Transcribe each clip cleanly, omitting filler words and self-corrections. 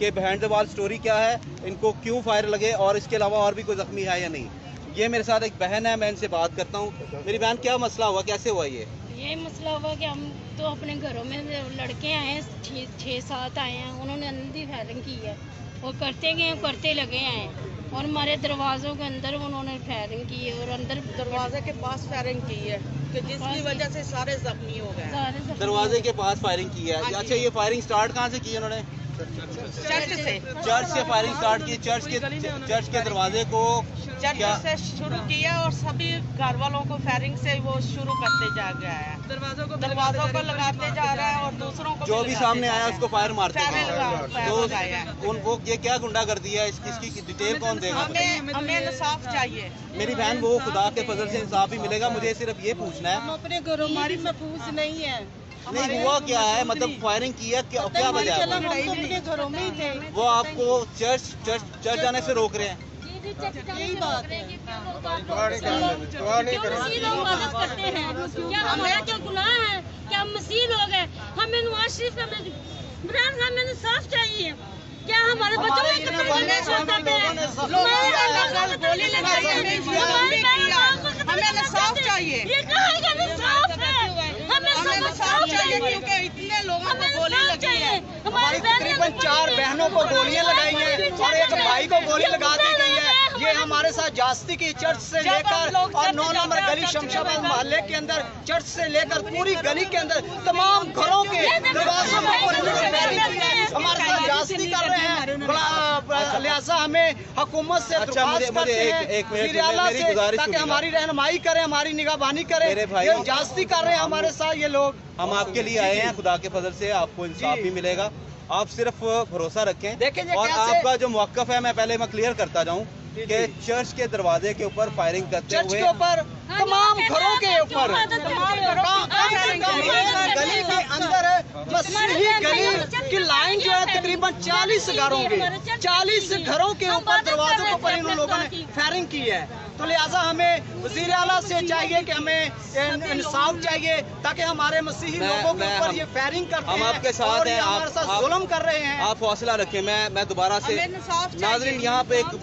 کہ behind the وال story کیا ہے, ان کو کیوں فائر لگے, اور اس کے علاوہ اور بھی کوئی زخمی ہے یا نہیں. یہ میرے ساتھ ایک بہن ہے, میں ان سے بات کرتا ہوں. میری بہن, کیا مسئلہ ہوا, کیسے ہوا یہ مسئلہ ہوا کہ ہم تو اپنے گھروں میں لڑکے آئے ہیں, 6-7 آئے ہیں, انہوں نے اندھی فائرنگ کی ہے, وہ کرتے گئے کرتے لگے ہیں, اور ہمارے دروازوں کے اندر انہوں نے فائرنگ کی ہے, اور اندر دروازے کے پاس فائرنگ کی ہے کہ جس کی وجہ سے سارے زخمی ہو گئے. دروازے کے پاس فائرنگ کی ہے. اچھا, یہ فائرنگ سٹارٹ کہاں سے کی انہوں نے؟ چرچ سے فائرنگ سٹارٹ کی. چرچ کے دروازے کو چرچ سے شروع کیا اور سبھی گھر والوں کو فائرنگ سے وہ شروع کرتے جا گیا ہے. دروازوں کو لگاتے جا رہا ہے اور دوسروں کو جو بھی سامنے آیا اس کو فائر مارتے ہیں. تو ان کو یہ کیا گنڈا گردی ہے, اس کی ڈیٹیل کون دے گا؟ ہمیں انصاف چاہیے. میری بہن, وہ خدا کے فضل سے انصاف ہی ملے گا. مجھے صرف یہ پوچھنا ہے, ہم اپنے گھروں ہماری محفوظ نہیں ہے. نہیں ہوا کیا ہے, مطلب فائرنگ کی ہے, کیا وجہ ہے؟ ہم تو اپنے گھروں میں ہی تھے. وہ آپ کو چرچ جانے سے روک رہے ہیں. یہی بات ہے, کرتے ہیں, کیا ہمارا کیا گناہ ہے, کیا ہم مسیح لوگ ہیں؟ ہمیں نواز شریف کا ہمیں انصاف چاہیے. کیا ہمارے بچوں کو گولی لگائی ہمیں انصاف چاہیے. ہمیں انصاف چاہیے کیونکہ اتنے لوگوں کو گولی لگی ہے. ہماری تقریباً 4 بہنوں کو گولیاں لگائی ہیں اور ایک بھائی کو گولی لگا دی گئی ہے. یہ ہمارے ساتھ جاستی کی چرچ سے لے کر اور 9 نمبر گلی شمشاباد محلے کے اندر, چرچ سے لے کر پوری گلی کے اندر تمام گھروں کے دروازوں پر ہمارے ساتھ جاستی کر رہے ہیں. لہٰذا ہمیں حکومت سے درخواست کرتے ہیں, وزیر اعلیٰ سے, تاکہ ہماری رہنمائی کریں, ہماری نگہبانی کریں. یہ جاستی کر رہے ہیں ہمارے ساتھ یہ لوگ. ہم آپ کے لیے آئے ہیں, خدا کے فضل سے آپ کو انصاف بھی ملے گا. آپ صرف بھروسہ رکھیں. اور آپ کا جو موقف ہے, میں کلیئر کرتا جاؤں کہ چرچ کے دروازے کے اوپر فائرنگ کرتے ہوئے, چرچ کے اوپر, تمام گھروں کے اوپر, گلی کے اندر مسیحی گلی کی لائن جو ہے تقریباً 40 گھروں کے 40 گھروں کے اوپر دروازوں کے اوپر ان لوگوں نے فائرنگ کی ہے. تو لہٰذا ہمیں وزیر اعلیٰ سے چاہیے کہ ہمیں انصاف چاہیے, تاکہ ہمارے مسیحی لوگوں کے اوپر یہ فائرنگ کرتے ہم ہیں آپ کے ساتھ اور ہیں, یہ ہمارے ساتھ ظلم کر رہے ہیں. آپ حوصلہ رکھیں. میں دوبارہ سے, ناظرین, یہاں پہ ایک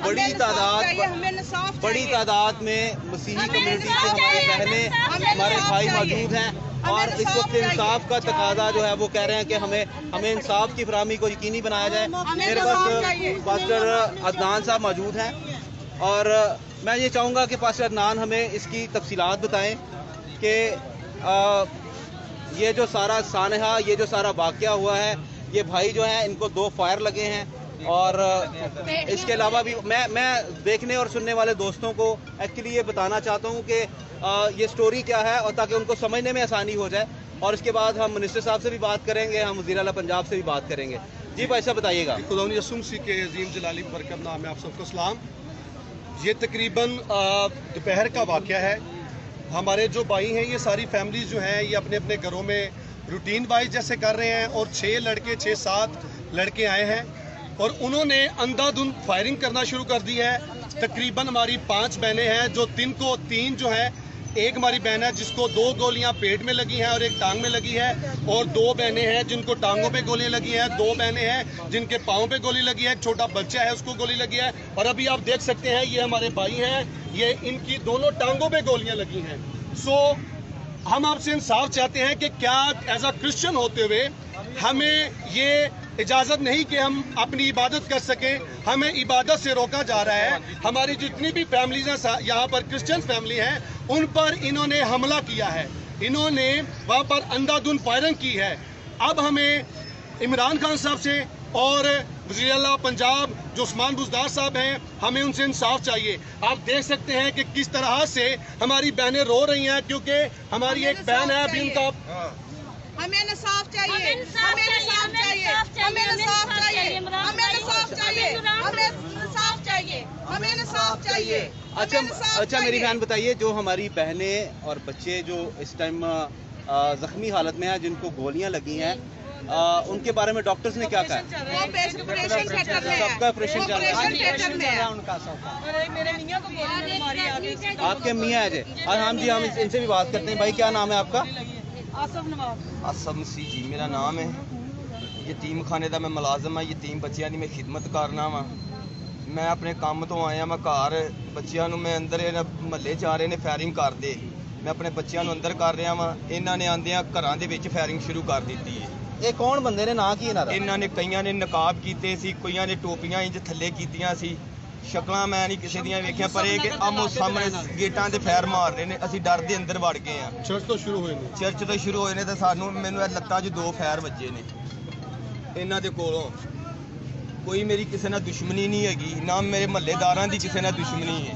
بڑی تعداد میں مسیحی کمیونٹی سے ہماری بہنیں, ہمارے بھائی موجود ہیں, اور اس وقت انصاف کا تقاضا جو ہے وہ کہہ رہے ہیں کہ ہمیں انصاف کی فراہمی کو یقینی بنایا جائے. میرے پاس پاسٹر عدنان صاحب موجود ہیں, اور میں یہ چاہوں گا کہ پاسٹر عدنان ہمیں اس کی تفصیلات بتائیں کہ یہ جو سارا سانحہ, یہ جو سارا واقعہ ہوا ہے, یہ بھائی جو ہیں ان کو 2 فائر لگے ہیں, اور اس کے علاوہ بھی میں دیکھنے اور سننے والے دوستوں کو ایکچولی یہ بتانا چاہتا ہوں کہ یہ سٹوری کیا ہے, اور تاکہ ان کو سمجھنے میں آسانی ہو جائے. اور اس کے بعد ہم منسٹر صاحب سے بھی بات کریں گے, ہم وزیر اعلیٰ پنجاب سے بھی بات کریں گے. جی بھائی صاحب بتائیے گا. خدا یسوع مسیح کے عظیم جلالی برکت نام میں آپ سب کو سلام. یہ تقریباً دوپہر کا واقعہ ہے. ہمارے جو بھائی ہیں, یہ ساری فیملیز جو ہیں, یہ اپنے اپنے گھروں میں روٹین وائز جیسے کر رہے ہیں, اور 6-7 لڑکے آئے ہیں, اور انہوں نے اندھا دھند فائرنگ کرنا شروع کر دی ہے. تقریباً ہماری 5 بہنیں ہیں, جو 3 جو ہیں, ایک ہماری بہن ہے جس کو 2 گولیاں پیٹ میں لگی ہیں اور ایک ٹانگ میں لگی ہے, اور 2 بہنیں ہیں جن کو ٹانگوں پہ گولیاں لگی ہیں, 2 بہنیں ہیں جن کے پاؤں پہ گولی لگی ہے, ایک چھوٹا بچہ ہے اس کو گولی لگی ہے, اور ابھی آپ دیکھ سکتے ہیں یہ ہمارے بھائی ہیں, یہ ان کی دونوں ٹانگوں پہ گولیاں لگی ہیں. سو ہم آپ سے انصاف چاہتے ہیں کہ کیا ایز اے کرسچن ہوتے ہوئے ہمیں یہ اجازت نہیں کہ ہم اپنی عبادت کر سکیں, ہمیں عبادت سے روکا جا رہا ہے. ہماری جتنی بھی فیملیز ہیں یہاں پر, کرسچن فیملی ہیں, ان پر انہوں نے حملہ کیا ہے, انہوں نے وہاں پر اندھا دھند فائرنگ کی ہے. اب ہمیں عمران خان صاحب سے اور وزیر اعلیٰ پنجاب جو عثمان بزدار صاحب ہیں, ہمیں ان سے انصاف چاہیے. آپ دیکھ سکتے ہیں کہ کس طرح سے ہماری بہنیں رو رہی ہیں, کیونکہ ہماری ایک بہن ہے ابھی ان کا. ہمیں انصاف چاہیے, ہمیں انصاف چاہیے, ہمیں انصاف چاہیے, ہمیں انصاف چاہیے, ہمیں انصاف چاہیے, ہمیں انصاف چاہیے. اچھا میری بہن بتائیے, جو ہماری بہنیں اور بچے جو اس ٹائم زخمی حالت میں ہیں, جن کو گولیاں لگی ہیں, ان کے بارے میں ڈاکٹرز نے کیا کہا؟ سب کا آپریشن چل رہا ہے. آپ کے میاں ہے جی, ہم ان سے بھی بات کرتے ہیں. بھائی کیا نام ہے آپ کا؟ آصف مسیح جی میرا نام ہے. ਯਤੀਮ ਖਾਨੇ ਦਾ ਮੈਂ ਮੁਲਾਜ਼ਮ ਹਾਂ। ਯਤੀਮ ਬੱਚਿਆਂ ਦੀ ਮੈਂ ਖਿਦਮਤ ਕਰਨਾ ਵਾਂ। ਮੈਂ ਆਪਣੇ ਕੰਮ ਤੋਂ ਆਇਆ, ਮੈਂ ਘਰ ਬੱਚਿਆਂ ਨੂੰ ਮੈਂ ਅੰਦਰ ਮਹੱਲੇ 'ਚ ਆ ਰਹੇ ਨੇ ਫਾਇਰਿੰਗ ਕਰਦੇ, ਮੈਂ ਆਪਣੇ ਬੱਚਿਆਂ ਨੂੰ ਅੰਦਰ ਕਰ ਰਿਹਾ ਵਾਂ। ਇਹਨਾਂ ਨੇ ਆਂਦਿਆਂ ਘਰਾਂ ਦੇ ਵਿੱਚ ਫਾਇਰਿੰਗ ਸ਼ੁਰੂ ਕਰ ਦਿੱਤੀ ਹੈ। ਇਹ ਕੌਣ ਬੰਦੇ ਨੇ, ਨਾਂ ਕੀ ਇਹਨਾਂ ਦਾ? ਇਹਨਾਂ ਨੇ ਕਈਆਂ ਨੇ ਨਕਾਬ ਕੀਤੇ ਸੀ, ਕਈਆਂ ਨੇ ਟੋਪੀਆਂ ਇੰਜ ਥੱਲੇ ਕੀਤੀਆਂ ਸੀ। ਸ਼ਕਲਾਂ ਮੈਂ ਨਹੀਂ ਕਿਸੇ ਦੀਆਂ ਵੇਖੀਆਂ, ਪਰ ਇਹ ਕਿ ਆਮੋ ਸਾਹਮਣੇ ਗੇਟਾਂ ਤੇ ਫਾਇਰ ਮਾਰ ਰਹੇ ਨੇ। ਅਸੀਂ ਡਰ ਦੇ ਅੰਦਰ ਵੜ ਗਏ ਆ। ਚਰਚ ਤੋਂ ਸ਼ੁਰੂ ਹੋਏ ਨੇ। ਚਰਚ ਤੋਂ ਸ਼ੁਰੂ ਹੋਏ ਨੇ ਤੇ ਮੈਨੂੰ ਇਹ ਲੱਤਾਂ 'ਚ 2 ਫਾਇਰ ਵੱਜੇ ਨੇ ਇਹਨਾਂ ਦੇ ਕੋਲੋਂ। ਕੋਈ ਮੇਰੀ ਕਿਸੇ ਨਾਲ ਦੁਸ਼ਮਣੀ ਨਹੀਂ ਹੈਗੀ, ਨਾ ਮੇਰੇ ਮਹੱਲੇਦਾਰਾਂ ਦੀ ਕਿਸੇ ਨਾਲ ਦੁਸ਼ਮਣੀ ਹੈ।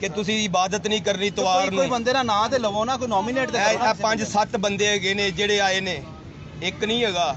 ਕਿ ਤੁਸੀਂ ਇਬਾਦਤ ਨਹੀਂ ਕਰਨੀ ਤਵਾਰ ਕੋਈ ਨੂੰ। ਬੰਦੇ ਦਾ ਨਾਂ ਤੇ ਲਵੋ ਨਾ, ਕੋਈ ਨੋਮੀਨੇਟ ਤੇ ਕਰੋ। ਇਹ 5-7 ਬੰਦੇ ਹੈਗੇ ਨੇ ਜਿਹੜੇ ਆਏ ਨੇ, ਇੱਕ ਨਹੀਂ ਹੈਗਾ।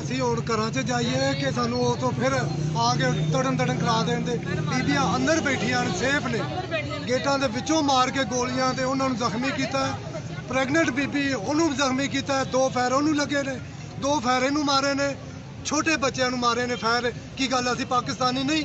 ਅਸੀਂ ਹੁਣ ਘਰਾਂ 'ਚ ਜਾਈਏ ਕਿ ਸਾਨੂੰ ਉਹ ਤੋਂ ਫਿਰ ਆ ਕੇ ਤੜਨ ਕਰਾ ਦੇਣ ਦੇ। ਬੀਬੀਆਂ ਅੰਦਰ ਬੈਠੀਆਂ ਨੇ, ਸੇਫ ਨੇ, ਗੇਟਾਂ ਦੇ ਵਿੱਚੋਂ ਮਾਰ ਕੇ ਗੋਲੀਆਂ ਤੇ ਉਹਨਾਂ ਨੂੰ ਜ਼ਖਮੀ ਕੀਤਾ। ਪ੍ਰੈਗਨੈਂਟ ਬੀਬੀ ਉਹਨੂੰ ਵੀ ਜ਼ਖਮੀ ਕੀਤਾ। 2 ਫਾਇਰ ਉਹਨੂੰ ਲੱਗੇ ਨੇ, 2 ਫਾਇਰ ਇਹਨੂੰ ਮਾਰੇ ਨੇ, ਛੋਟੇ ਬੱਚਿਆਂ ਨੂੰ ਮਾਰੇ ਨੇ ਫਾਇਰ। ਕੀ ਗੱਲ, ਅਸੀਂ ਪਾਕਿਸਤਾਨੀ ਨਹੀਂ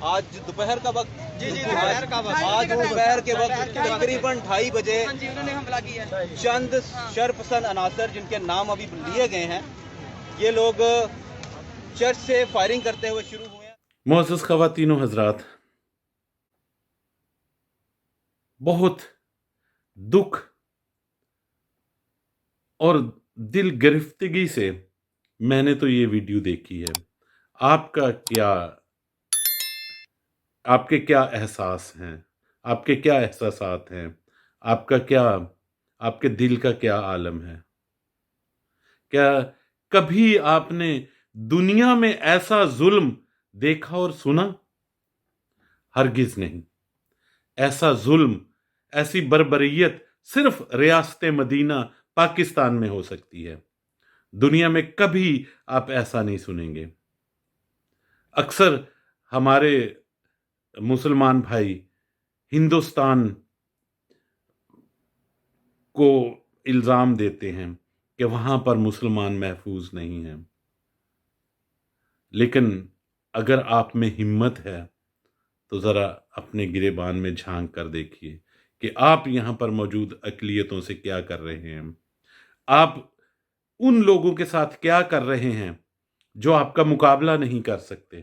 آج دوپہر کا وقت جی دوپہر کا وقت آج دوپہر کے وقت تقریباً 2:30 بجے ہاں جی انہوں نے حملہ کیا ہے چند شرپسند عناصر جن کے نام ابھی لیے گئے ہیں یہ لوگ چرچ سے فائرنگ کرتے ہوئے شروع ہوئے ہیں. معزز خواتین و حضرات، بہت دکھ اور دل گرفتگی سے میں نے تو یہ ویڈیو دیکھی ہے. آپ کے کیا احساس ہیں، آپ کے کیا احساسات ہیں، آپ کے دل کا کیا عالم ہے؟ کیا کبھی آپ نے دنیا میں ایسا ظلم دیکھا اور سنا؟ ہرگز نہیں. ایسا ظلم، ایسی بربریت صرف ریاست مدینہ پاکستان میں ہو سکتی ہے. دنیا میں کبھی آپ ایسا نہیں سنیں گے. اکثر ہمارے مسلمان بھائی ہندوستان کو الزام دیتے ہیں کہ وہاں پر مسلمان محفوظ نہیں ہیں، لیکن اگر آپ میں ہمت ہے تو ذرا اپنے گریبان میں جھانک کر دیکھیے کہ آپ یہاں پر موجود اقلیتوں سے کیا کر رہے ہیں. آپ ان لوگوں کے ساتھ کیا کر رہے ہیں جو آپ کا مقابلہ نہیں کر سکتے.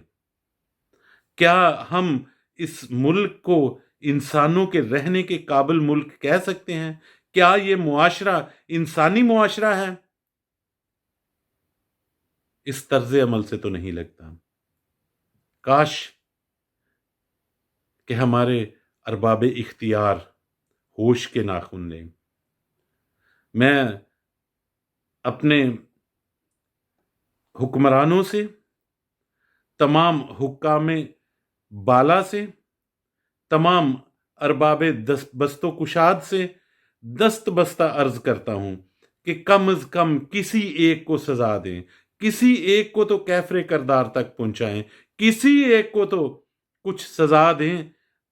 کیا ہم اس ملک کو انسانوں کے رہنے کے قابل ملک کہہ سکتے ہیں؟ کیا یہ معاشرہ انسانی معاشرہ ہے؟ اس طرز عمل سے تو نہیں لگتا. کاش کہ ہمارے ارباب اختیار ہوش کے ناخن لیں. میں اپنے حکمرانوں سے، تمام حکام بالا سے، تمام ارباب بست و کشاد سے دست بستہ عرض کرتا ہوں کہ کم از کم کسی ایک کو سزا دیں، کسی ایک کو تو کیفر کردار تک پہنچائیں، کسی ایک کو تو کچھ سزا دیں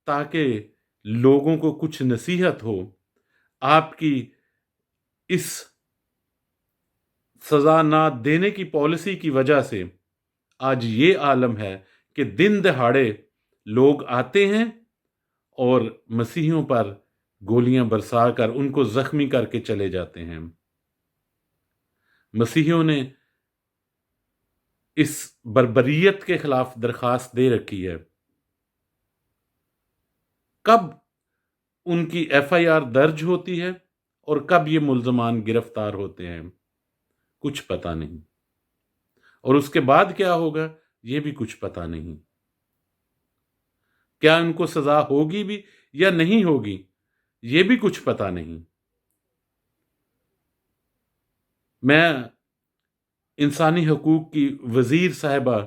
تاکہ لوگوں کو کچھ نصیحت ہو. آپ کی اس سزا نہ دینے کی پالیسی کی وجہ سے آج یہ عالم ہے کہ دن دہاڑے لوگ آتے ہیں اور مسیحیوں پر گولیاں برسا کر ان کو زخمی کر کے چلے جاتے ہیں. مسیحیوں نے اس بربریت کے خلاف درخواست دے رکھی ہے. کب ان کی FIR درج ہوتی ہے اور کب یہ ملزمان گرفتار ہوتے ہیں کچھ پتہ نہیں، اور اس کے بعد کیا ہوگا یہ بھی کچھ پتہ نہیں. کیا ان کو سزا ہوگی بھی یا نہیں ہوگی یہ بھی کچھ پتہ نہیں. میں انسانی حقوق کی وزیر صاحبہ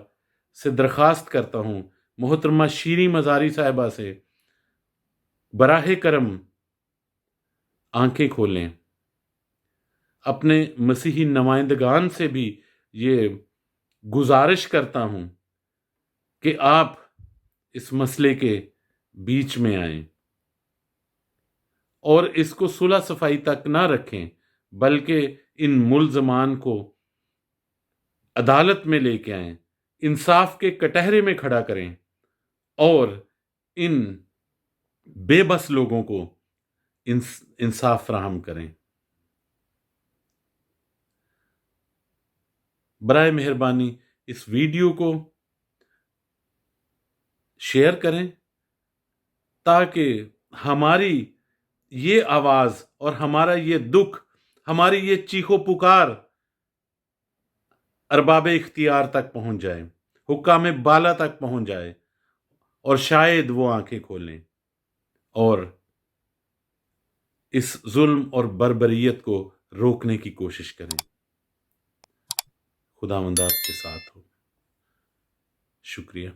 سے درخواست کرتا ہوں، محترمہ شیریں مزاری صاحبہ سے، براہ کرم آنکھیں کھولیں. اپنے مسیحی نمائندگان سے بھی یہ گزارش کرتا ہوں کہ آپ اس مسئلے کے بیچ میں آئیں اور اس کو صلح صفائی تک نہ رکھیں، بلکہ ان ملزمان کو عدالت میں لے کے آئیں، انصاف کے کٹہرے میں کھڑا کریں اور ان بے بس لوگوں کو انصاف فراہم کریں. برائے مہربانی اس ویڈیو کو شیئر کریں تاکہ ہماری یہ آواز اور ہمارا یہ دکھ، ہماری یہ چیخ و پکار ارباب اختیار تک پہنچ جائے، حکام بالا تک پہنچ جائے، اور شاید وہ آنکھیں کھولیں اور اس ظلم اور بربریت کو روکنے کی کوشش کریں. خداوند آپ کے ساتھ ہو. شکریہ.